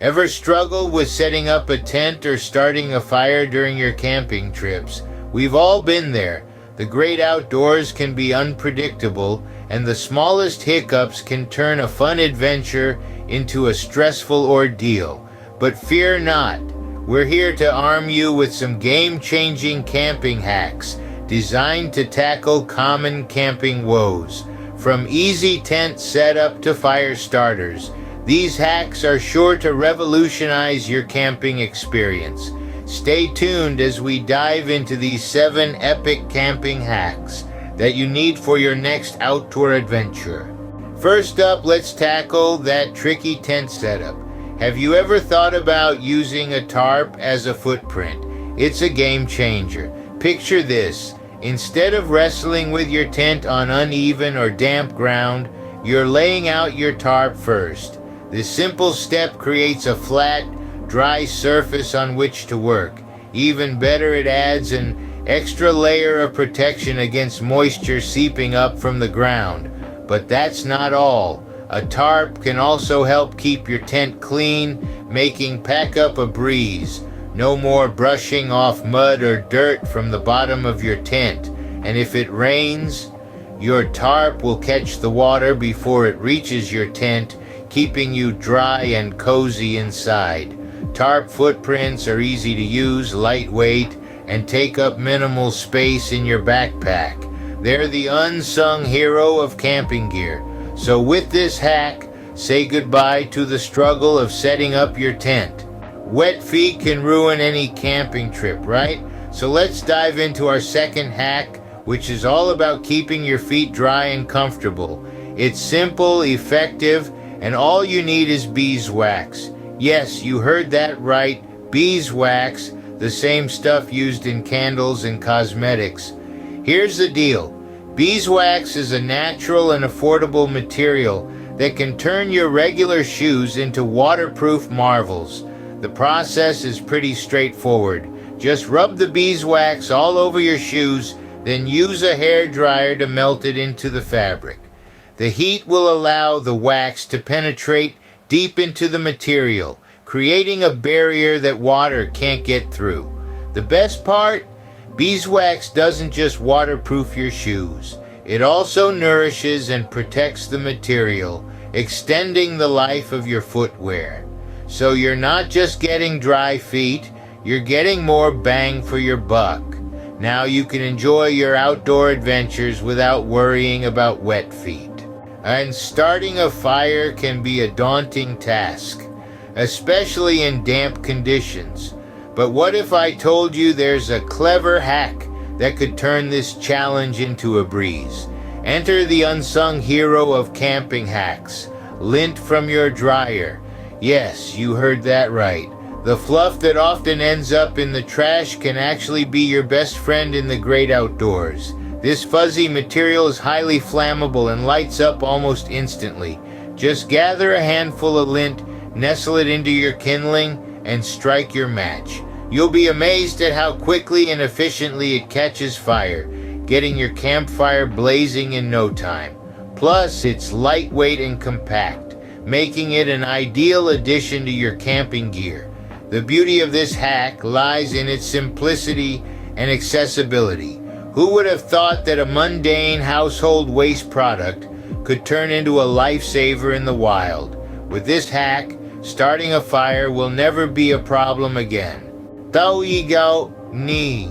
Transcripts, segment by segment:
Ever struggle with setting up a tent or starting a fire during your camping trips? We've all been there. The great outdoors can be unpredictable, and the smallest hiccups can turn a fun adventure into a stressful ordeal. But fear not. We're here to arm you with some game-changing camping hacks designed to tackle common camping woes. From easy tent setup to fire starters, these hacks are sure to revolutionize your camping experience. Stay tuned as we dive into these 7 epic camping hacks that you need for your next outdoor adventure. First up, let's tackle that tricky tent setup. Have you ever thought about using a tarp as a footprint? It's a game changer. Picture this. Instead of wrestling with your tent on uneven or damp ground, you're laying out your tarp first. This simple step creates a flat, dry surface on which to work. Even better, it adds an extra layer of protection against moisture seeping up from the ground. But that's not all. A tarp can also help keep your tent clean, making pack up a breeze. No more brushing off mud or dirt from the bottom of your tent. And if it rains, your tarp will catch the water before it reaches your tent, keeping you dry and cozy inside. Tarp footprints are easy to use, lightweight, and take up minimal space in your backpack. They're the unsung hero of camping gear. So with this hack, say goodbye to the struggle of setting up your tent. Wet feet can ruin any camping trip, right? So let's dive into our second hack, which is all about keeping your feet dry and comfortable. It's simple, effective, and all you need is beeswax. Yes, you heard that right, beeswax, the same stuff used in candles and cosmetics. Here's the deal. Beeswax is a natural and affordable material that can turn your regular shoes into waterproof marvels. The process is pretty straightforward. Just rub the beeswax all over your shoes, then use a hairdryer to melt it into the fabric. The heat will allow the wax to penetrate deep into the material, creating a barrier that water can't get through. The best part? Beeswax doesn't just waterproof your shoes. It also nourishes and protects the material, extending the life of your footwear. So you're not just getting dry feet, you're getting more bang for your buck. Now you can enjoy your outdoor adventures without worrying about wet feet. And starting a fire can be a daunting task, especially in damp conditions. But what if I told you there's a clever hack that could turn this challenge into a breeze? Enter the unsung hero of camping hacks, lint from your dryer. Yes, you heard that right. The fluff that often ends up in the trash can actually be your best friend in the great outdoors. This fuzzy material is highly flammable and lights up almost instantly. Just gather a handful of lint, nestle it into your kindling, and strike your match. You'll be amazed at how quickly and efficiently it catches fire, getting your campfire blazing in no time. Plus, it's lightweight and compact, making it an ideal addition to your camping gear. The beauty of this hack lies in its simplicity and accessibility. Who would have thought that a mundane household waste product could turn into a lifesaver in the wild? With this hack, starting a fire will never be a problem again. Tauigaw ni.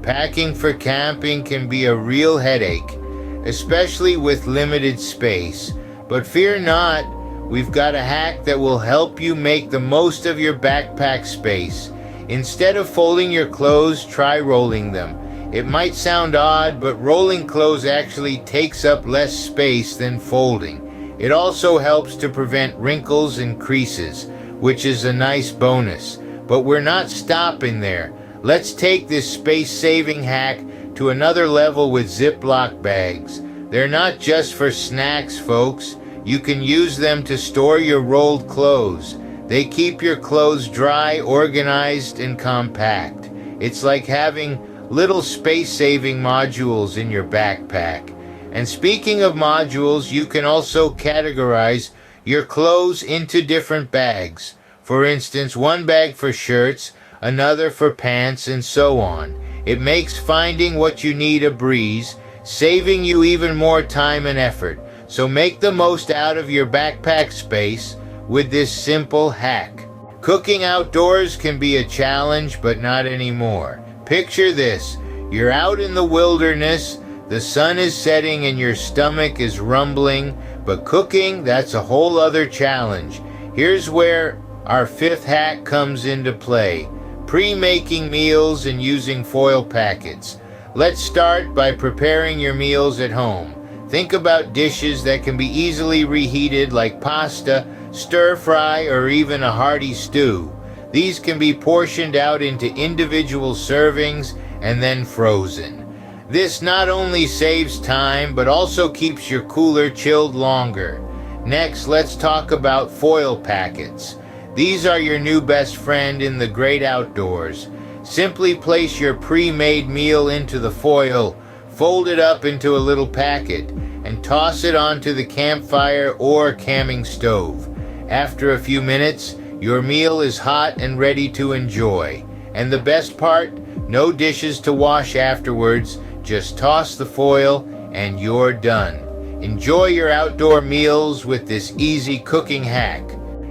Packing for camping can be a real headache, especially with limited space. But fear not, we've got a hack that will help you make the most of your backpack space. Instead of folding your clothes, try rolling them. It might sound odd, but rolling clothes actually takes up less space than folding. It also helps to prevent wrinkles and creases, which is a nice bonus. But we're not stopping there. Let's take this space-saving hack to another level with Ziploc bags. They're not just for snacks, folks. You can use them to store your rolled clothes. They keep your clothes dry, organized, and compact. It's like having little space-saving modules in your backpack. And speaking of modules, you can also categorize your clothes into different bags. For instance, one bag for shirts, another for pants, and so on. It makes finding what you need a breeze, saving you even more time and effort. So make the most out of your backpack space with this simple hack. Cooking outdoors can be a challenge, but not anymore. Picture this. You're out in the wilderness, the sun is setting and your stomach is rumbling, but cooking, that's a whole other challenge. Here's where our fifth hack comes into play. Pre-making meals and using foil packets. Let's start by preparing your meals at home. Think about dishes that can be easily reheated like pasta, stir fry, or even a hearty stew. These can be portioned out into individual servings and then frozen. This not only saves time, but also keeps your cooler chilled longer. Next, let's talk about foil packets. These are your new best friend in the great outdoors. Simply place your pre-made meal into the foil, fold it up into a little packet, and toss it onto the campfire or camming stove. After a few minutes, your meal is hot and ready to enjoy. And the best part? No dishes to wash afterwards, just toss the foil and you're done. Enjoy your outdoor meals with this easy cooking hack.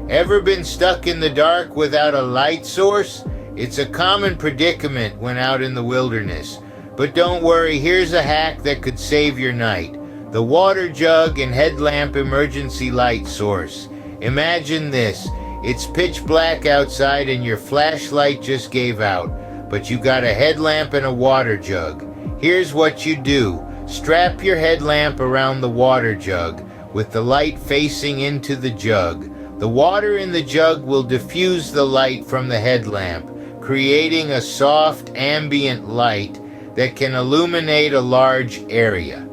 Ever been stuck in the dark without a light source? It's a common predicament when out in the wilderness. But don't worry, here's a hack that could save your night. The water jug and headlamp emergency light source. Imagine this. It's pitch black outside and your flashlight just gave out, but you got a headlamp and a water jug. Here's what you do. Strap your headlamp around the water jug with the light facing into the jug. The water in the jug will diffuse the light from the headlamp, creating a soft ambient light that can illuminate a large area.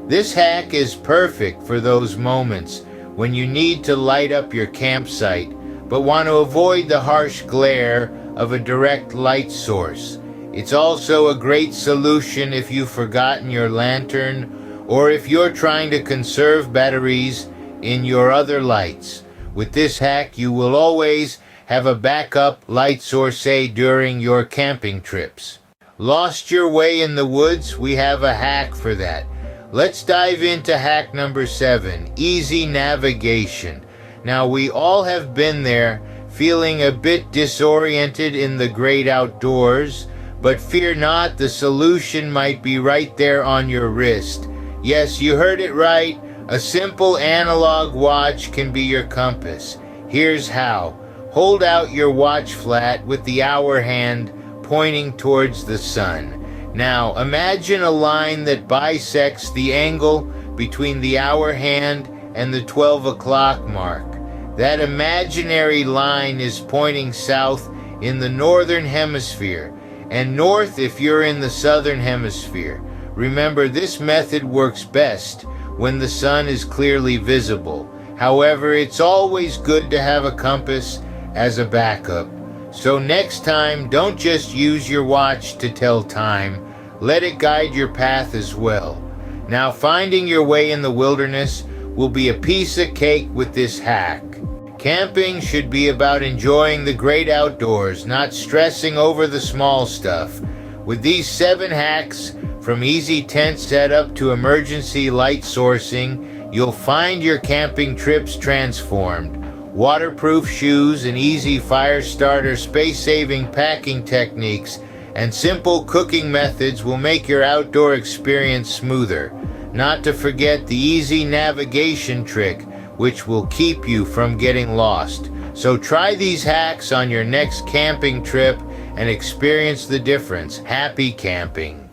This hack is perfect for those moments when you need to light up your campsite but want to avoid the harsh glare of a direct light source. It's also a great solution if you've forgotten your lantern or if you're trying to conserve batteries in your other lights. With this hack, you will always have a backup light source, say, during your camping trips. Lost your way in the woods? We have a hack for that. Let's dive into hack number 7, easy navigation. Now, we all have been there, feeling a bit disoriented in the great outdoors, but fear not, the solution might be right there on your wrist. Yes, you heard it right. A simple analog watch can be your compass. Here's how. Hold out your watch flat with the hour hand pointing towards the sun. Now, imagine a line that bisects the angle between the hour hand and the 12 o'clock mark. That imaginary line is pointing south in the northern hemisphere, and north if you're in the southern hemisphere. Remember, this method works best when the sun is clearly visible. However, it's always good to have a compass as a backup. So next time, don't just use your watch to tell time. Let it guide your path as well. Now, finding your way in the wilderness will be a piece of cake with this hack. Camping should be about enjoying the great outdoors, not stressing over the small stuff. With these 7 hacks, from easy tent setup to emergency light sourcing, you'll find your camping trips transformed. Waterproof shoes and easy fire starter space-saving packing techniques and simple cooking methods will make your outdoor experience smoother. Not to forget the easy navigation trick, which will keep you from getting lost. So try these hacks on your next camping trip and experience the difference. Happy camping!